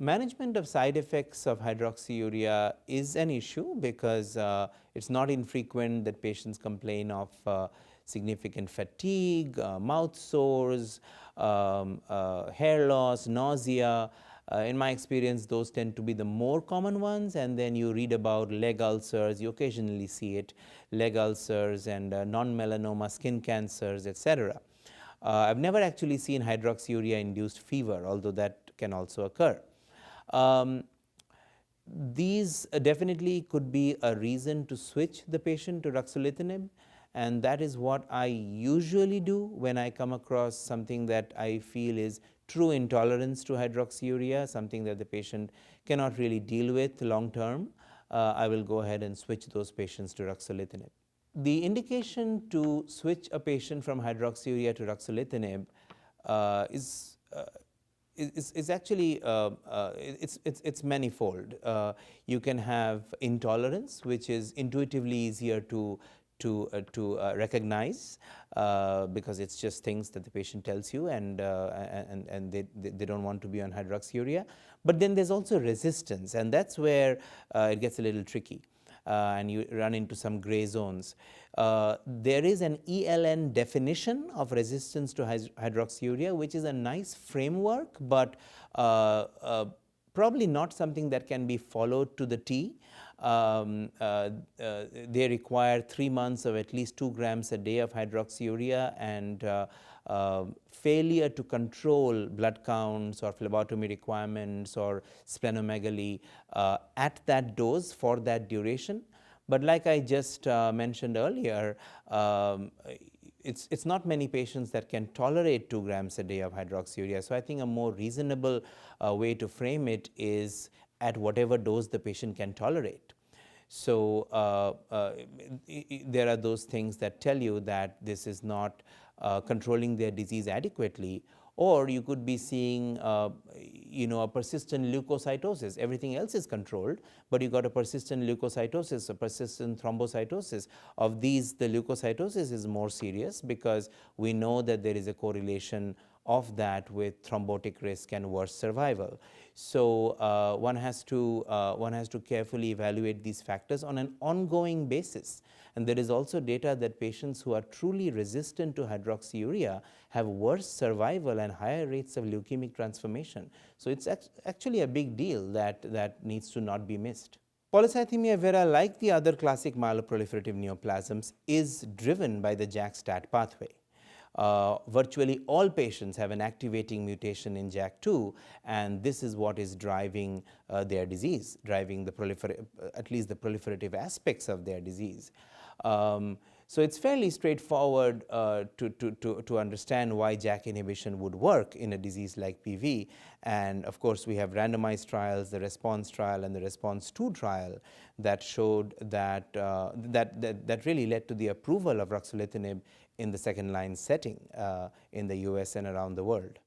management of side effects of hydroxyurea is an issue because it's not infrequent that patients complain of significant fatigue, mouth sores, hair loss, nausea. In my experience, those tend to be the more common ones, and then you read about leg ulcers, you occasionally see it, leg ulcers and non-melanoma skin cancers, etc. I've never actually seen hydroxyurea-induced fever, although that can also occur. These definitely could be a reason to switch the patient to ruxolitinib, and that is what I usually do when I come across something that I feel is true intolerance to hydroxyurea, something that the patient cannot really deal with long term. I will go ahead and switch those patients to ruxolitinib. The indication to switch a patient from hydroxyurea to ruxolitinib is actually it's manifold. You can have intolerance, which is intuitively easier to recognize because it's just things that the patient tells you, and they don't want to be on hydroxyurea. But then there's also resistance, and that's where it gets a little tricky. And you run into some gray zones. There is an ELN definition of resistance to hydroxyurea, which is a nice framework, but probably not something that can be followed to the T. They require 3 months of at least 2 grams a day of hydroxyurea, and failure to control blood counts or phlebotomy requirements or splenomegaly at that dose for that duration. But like I just mentioned earlier, it's not many patients that can tolerate 2 grams a day of hydroxyurea. So I think a more reasonable way to frame it is at whatever dose the patient can tolerate. So there are those things that tell you that this is not controlling their disease adequately, or you could be seeing a persistent leukocytosis. Everything else is controlled, but you got a persistent leukocytosis, a persistent thrombocytosis. Of these, the leukocytosis is more serious because we know that there is a correlation of that with thrombotic risk and worse survival. So one has to carefully evaluate these factors on an ongoing basis. And there is also data that patients who are truly resistant to hydroxyurea have worse survival and higher rates of leukemic transformation. So it's actually a big deal that needs to not be missed. Polycythemia vera, like the other classic myeloproliferative neoplasms, is driven by the JAK-STAT pathway. Virtually all patients have an activating mutation in JAK2, and this is what is driving their disease, driving the at least the proliferative aspects of their disease. So it's fairly straightforward to understand why JAK inhibition would work in a disease like PV. And of course, we have randomized trials, the RESPONSE trial and the RESPONSE-2 trial, that showed that that really led to the approval of ruxolitinib in the second-line setting in the US and around the world.